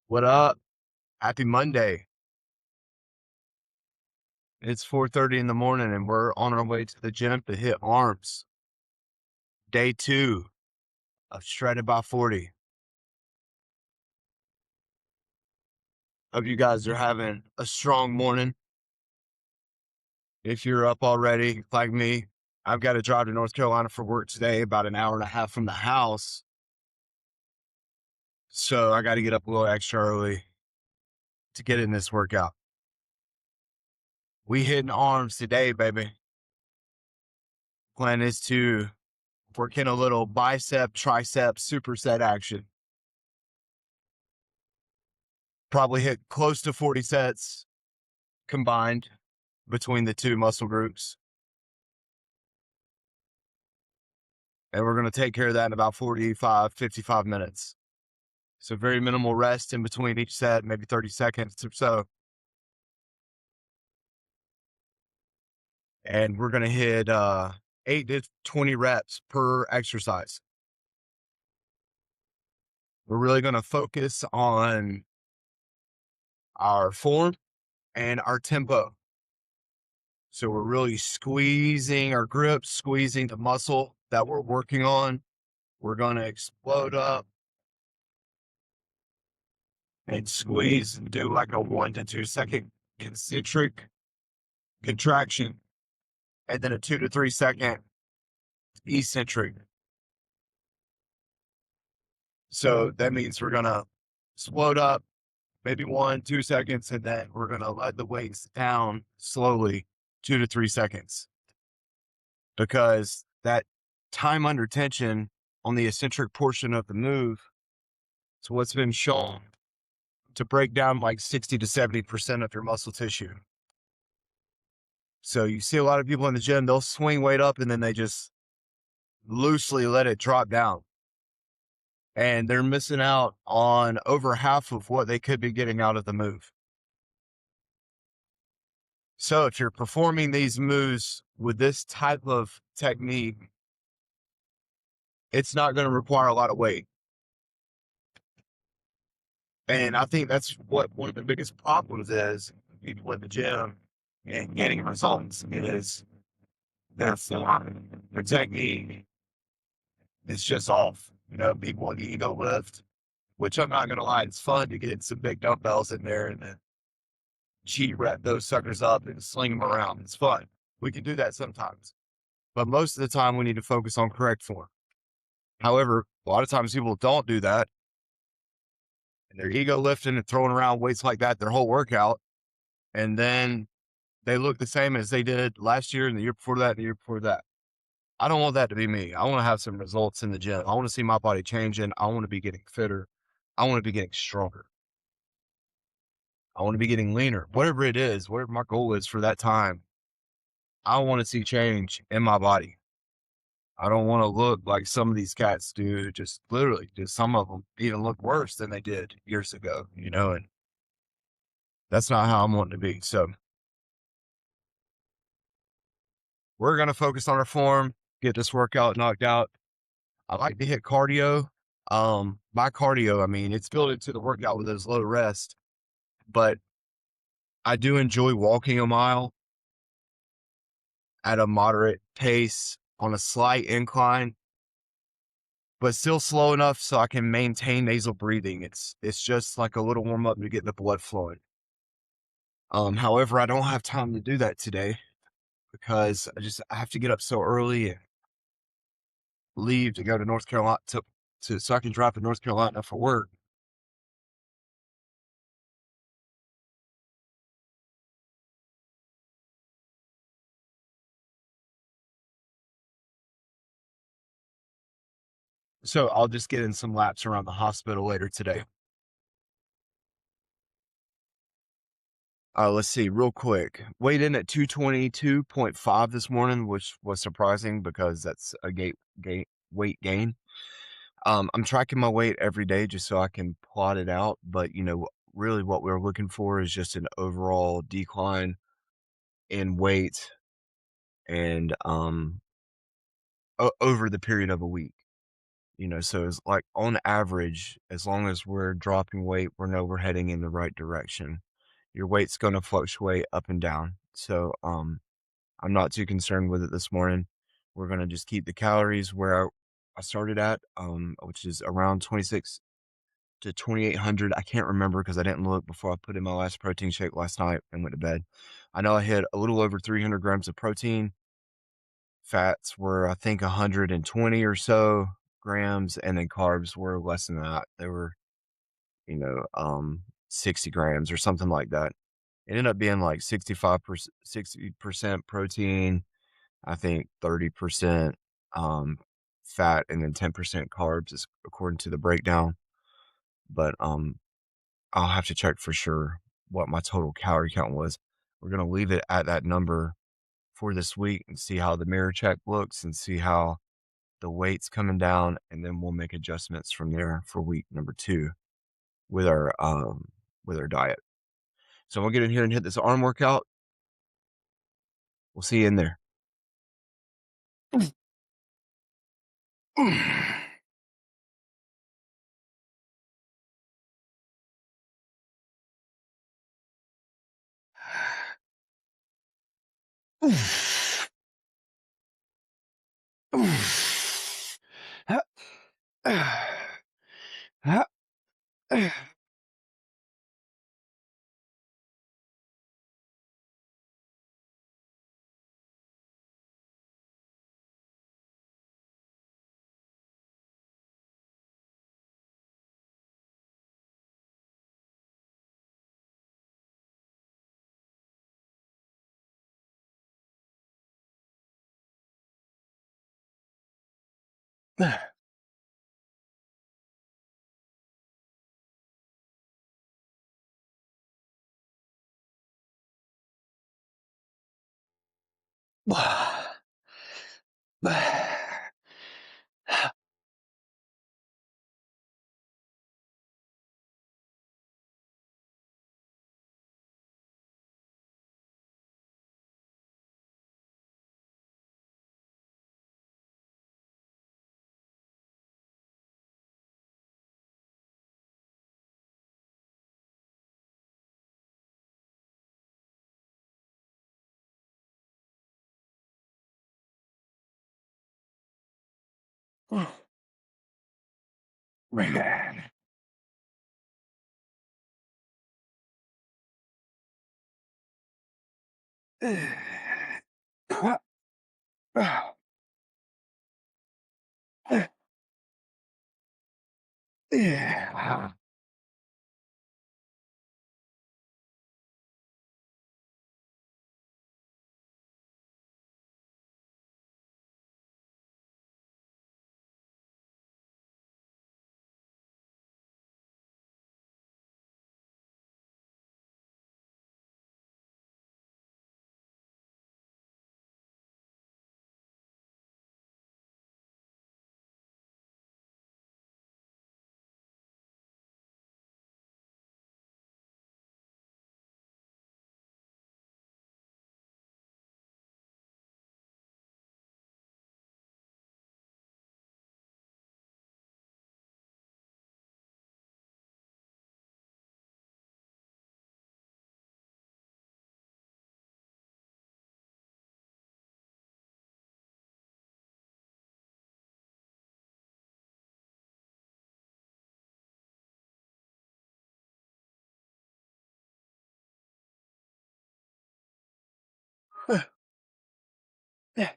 What up? Happy Monday. It's 4:30 in the morning and we're on our way to the gym to hit arms. Day 2 of Shredded by 40. Hope you guys are having a strong morning. If you're up already, like me, I've got to drive to North Carolina for work today, about an hour and a half from the house. So I got to get up a little extra early to get in this workout. We hitting arms today, baby. Plan is to work in a little bicep, tricep, superset action. Probably hit close to 40 sets combined between the two muscle groups. And we're going to take care of that in about 45, 55 minutes. So very minimal rest in between each set, maybe 30 seconds or so. And we're going to hit 8 to 20 reps per exercise. We're really going to focus on our form and our tempo. So we're really squeezing our grip, squeezing the muscle that we're working on. We're going to explode up and squeeze and do like a 1 to 2 second concentric contraction, and then a 2 to 3 second eccentric. So that means we're going to explode up maybe 1, 2 seconds, and then we're going to let the weights down slowly 2 to 3 seconds, because that time under tension on the eccentric portion of the move is what's been shown to break down like 60 to 70% of your muscle tissue. So you see a lot of people in the gym, they'll swing weight up and then they just loosely let it drop down. And they're missing out on over half of what they could be getting out of the move. So if you're performing these moves with this type of technique, it's not going to require a lot of weight. And I think that's what one of the biggest problems is people in the gym and getting results is their form, their technique. It's just off. People want the ego lift, which I'm not going to lie, it's fun to get some big dumbbells in there and then G-rep those suckers up and sling them around. It's fun. We can do that sometimes. But most of the time, we need to focus on correct form. However, a lot of times people don't do that. And they're ego lifting and throwing around weights like that their whole workout. And then they look the same as they did last year and the year before that and the year before that. I don't want that to be me. I want to have some results in the gym. I want to see my body changing. I want to be getting fitter. I want to be getting stronger. I want to be getting leaner. Whatever it is, whatever my goal is for that time, I want to see change in my body. I don't want to look like some of these cats do. Just literally, just some of them even look worse than they did years ago, and that's not how I'm wanting to be. So we're going to focus on our form, get this workout knocked out. I like to hit cardio. By cardio, I mean, it's built into the workout with those low rest, but I do enjoy walking a mile at a moderate pace on a slight incline, but still slow enough so I can maintain nasal breathing. It's just like a little warm up to get the blood flowing. However, I don't have time to do that today because I have to get up so early and leave to go to North Carolina so I can drive to North Carolina for work. So I'll just get in some laps around the hospital later today. Let's see real quick. Weighed in at 222.5 this morning, which was surprising because that's a weight gain. I'm tracking my weight every day just so I can plot it out. But, really what we're looking for is just an overall decline in weight and over the period of a week. So it's like on average, as long as we're dropping weight, we're heading in the right direction. Your weight's going to fluctuate up and down. So, I'm not too concerned with it this morning. We're going to just keep the calories where I started at, which is around 26 to 2,800. I can't remember because I didn't look before I put in my last protein shake last night and went to bed. I know I hit a little over 300 grams of protein. Fats were, I think, 120 or so grams, and then carbs were less than that. They were, you know, 60 grams or something like that. It ended up being like 60% protein, I think 30% fat, and then 10% carbs is according to the breakdown. But I'll have to check for sure what my total calorie count was. We're gonna leave it at that number for this week and see how the mirror check looks and see how the weight's coming down, and then we'll make adjustments from there for week number 2 with our diet. So we'll get in here and hit this arm workout. We'll see you in there. Man. Yeah.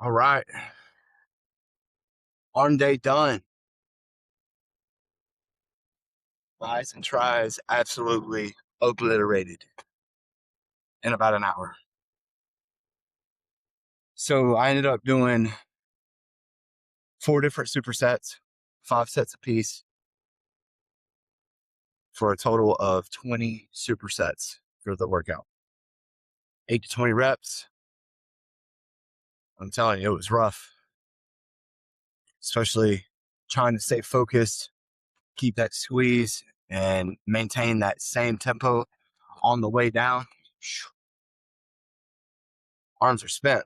All right. Arm day done. Rise and tries absolutely obliterated in about an hour. So I ended up doing 4 different supersets, 5 sets apiece, for a total of 20 supersets for the workout. 8 to 20 reps. I'm telling you, it was rough, especially trying to stay focused, keep that squeeze, and maintain that same tempo on the way down. Arms are spent.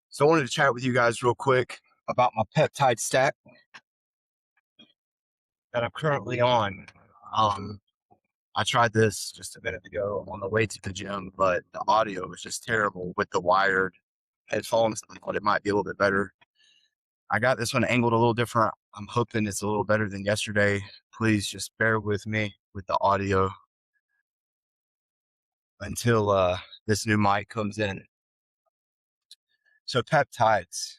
So I wanted to chat with you guys real quick about my peptide stack that I'm currently on. I tried this just a minute ago on the way to the gym, but the audio was just terrible with the wired headphones. I thought it might be a little bit better. I got this one angled a little different. I'm hoping it's a little better than yesterday. Please just bear with me with the audio until this new mic comes in. So peptides.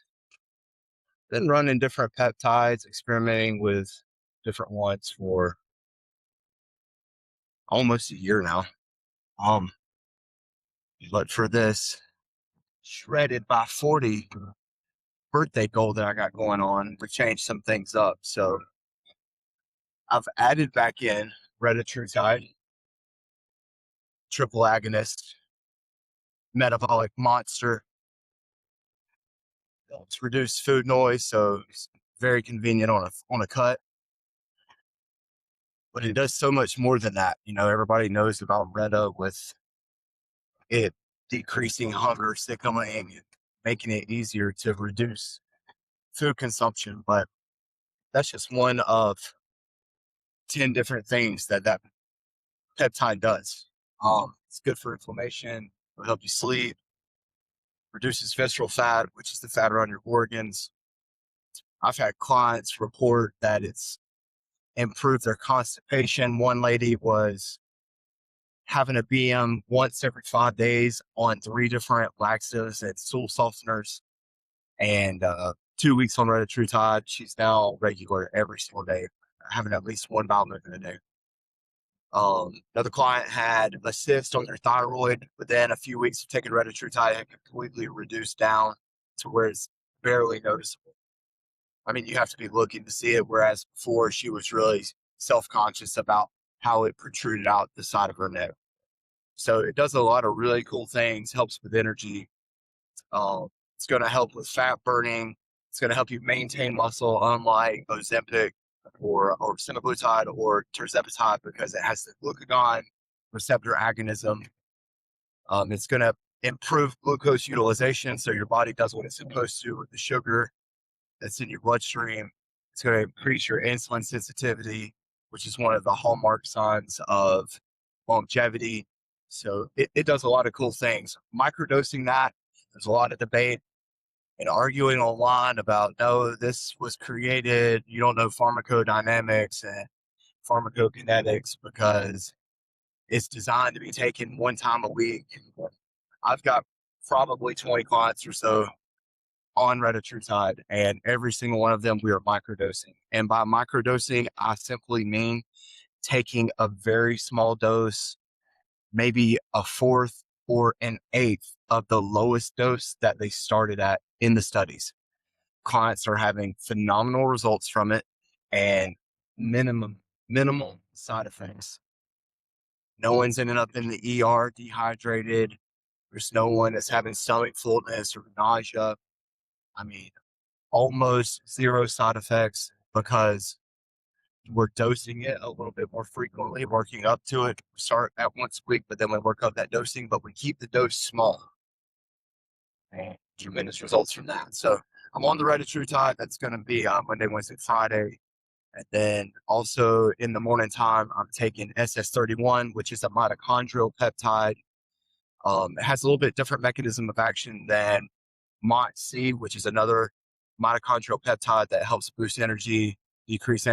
Been running different peptides, experimenting with different ones for almost a year now. But for this shredded by 40 birthday goal that I got going on, we changed some things up. So I've added back in retatrutide, triple agonist, metabolic monster. It's reduced food noise, so it's very convenient on a cut. But it does so much more than that. You know, everybody knows about Retta with it decreasing hunger, signaling, making it easier to reduce food consumption. But that's just one of 10 different things that peptide does. It's good for inflammation. It'll help you sleep. Reduces visceral fat, which is the fat around your organs. I've had clients report that it's improved their constipation. One lady was having a BM once every 5 days on 3 different laxatives and stool softeners, and 2 weeks on retatrutide. She's now regular every single day, having at least one bowel movement a day. Another client had a cyst on their thyroid, but then a few weeks of taking retatrutide had completely reduced down to where it's barely noticeable. I mean, you have to be looking to see it, whereas before she was really self-conscious about how it protruded out the side of her neck. So it does a lot of really cool things, helps with energy. It's going to help with fat burning. It's going to help you maintain muscle, unlike Ozempic or semaglutide or tirzepatide, because it has the glucagon receptor agonism. It's going to improve glucose utilization, so your body does what it's supposed to with the sugar that's in your bloodstream. It's going to increase your insulin sensitivity, which is one of the hallmark signs of longevity. So it does a lot of cool things. Microdosing that, there's a lot of debate and arguing online about, no, this was created, you don't know pharmacodynamics and pharmacokinetics because it's designed to be taken one time a week. I've got probably 20 clients or so on retatrutide, and every single one of them we are microdosing. And by microdosing, I simply mean taking a very small dose, maybe a fourth or an eighth of the lowest dose that they started at in the studies. Clients are having phenomenal results from it and minimal side effects. No one's ending up in the ER dehydrated. There's no one that's having stomach fullness or nausea. I mean, almost zero side effects because we're dosing it a little bit more frequently, working up to it. We start at once a week, but then we work up that dosing, but we keep the dose small. And tremendous results from that. So I'm on the retatrutide. That's going to be Monday, Wednesday, Friday. And then also in the morning time, I'm taking SS31, which is a mitochondrial peptide. It has a little bit different mechanism of action than MOTC, which is another mitochondrial peptide that helps boost energy, decrease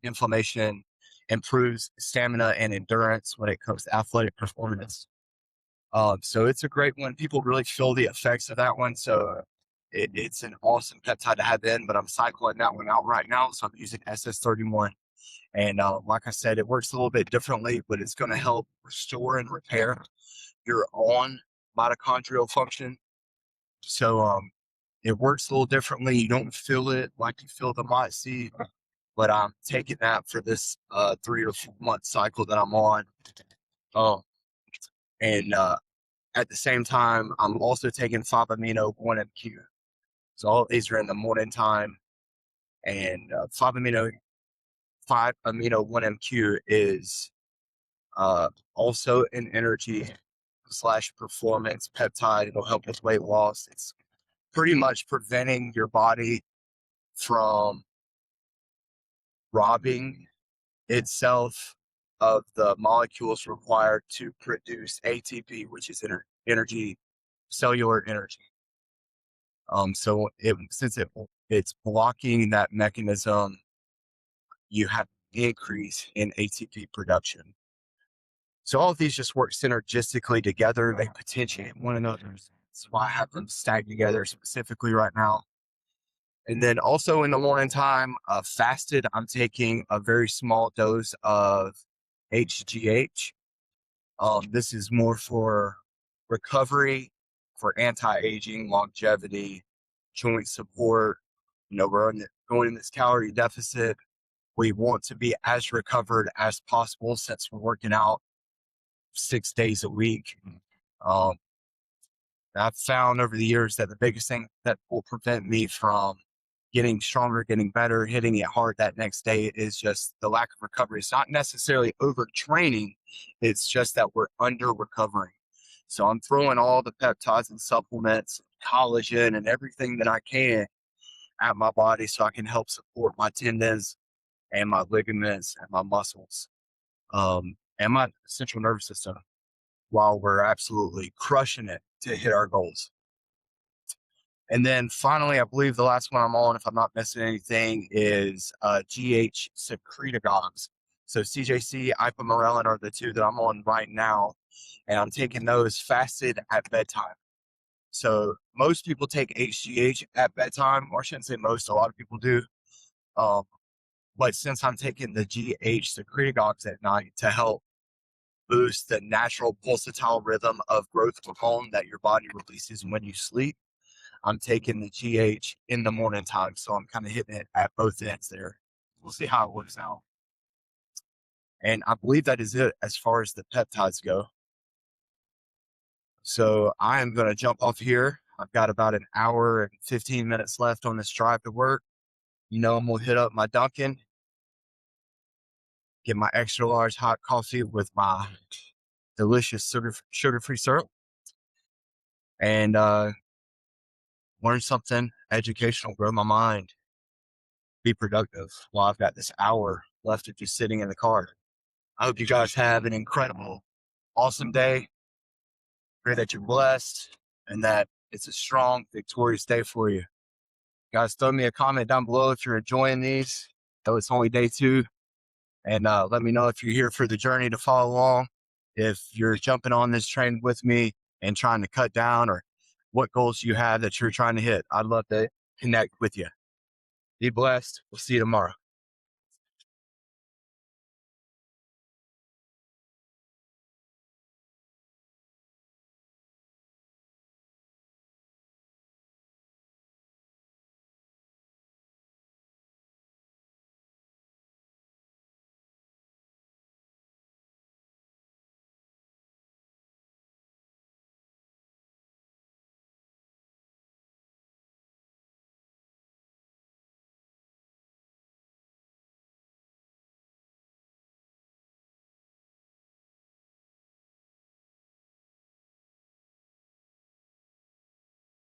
inflammation, improves stamina and endurance when it comes to athletic performance. So it's a great one. People really feel the effects of that one. So it's an awesome peptide to have in, but I'm cycling that one out right now. So I'm using SS31. And like I said, it works a little bit differently, but it's going to help restore and repair your own mitochondrial function. So it works a little differently. You don't feel it like you feel the MOTC, but I'm taking that for this 3 or 4 month cycle that I'm on. And at the same time, I'm also taking 5-amino 1MQ. So all these are in the morning time. And 5-amino 1MQ is also an energy / performance peptide. It'll help with weight loss. It's pretty much preventing your body from robbing itself of the molecules required to produce ATP, which is energy, cellular energy. So since it's blocking that mechanism, you have increase in ATP production. So all of these just work synergistically together. They potentiate one another. That's why I have them stacked together specifically right now. And then also in the morning time, fasted, I'm taking a very small dose of HGH. This is more for recovery, for anti-aging, longevity, joint support. We're going in this calorie deficit. We want to be as recovered as possible since we're working out 6 days a week. I've found over the years that the biggest thing that will prevent me from getting stronger, getting better, hitting it hard that next day is just the lack of recovery. It's not necessarily overtraining. It's just that we're under recovering. So I'm throwing all the peptides and supplements, collagen and everything that I can at my body so I can help support my tendons and my ligaments and my muscles, and my central nervous system while we're absolutely crushing it to hit our goals. And then finally, I believe the last one I'm on, if I'm not missing anything, is GH secretagogues. So CJC, ipamorelin are the two that I'm on right now, and I'm taking those fasted at bedtime. So most people take HGH at bedtime, or I shouldn't say most, a lot of people do. But since I'm taking the GH secretagogues at night to help boost the natural pulsatile rhythm of growth hormone that your body releases when you sleep, I'm taking the GH in the morning time. So I'm kind of hitting it at both ends there. We'll see how it works out. And I believe that is it as far as the peptides go. So I am going to jump off here. I've got about an hour and 15 minutes left on this drive to work. I'm going to hit up my Dunkin', get my extra large hot coffee with my delicious sugar-free syrup, and learn something educational, grow my mind, be productive while I've got this hour left of just sitting in the car. I hope you guys have an incredible, awesome day. Pray that you're blessed and that it's a strong, victorious day for you. Guys, throw me a comment down below if you're enjoying these, though it's only day 2. And let me know if you're here for the journey to follow along, if you're jumping on this train with me and trying to cut down, or what goals you have that you're trying to hit. I'd love to connect with you. Be blessed. We'll see you tomorrow.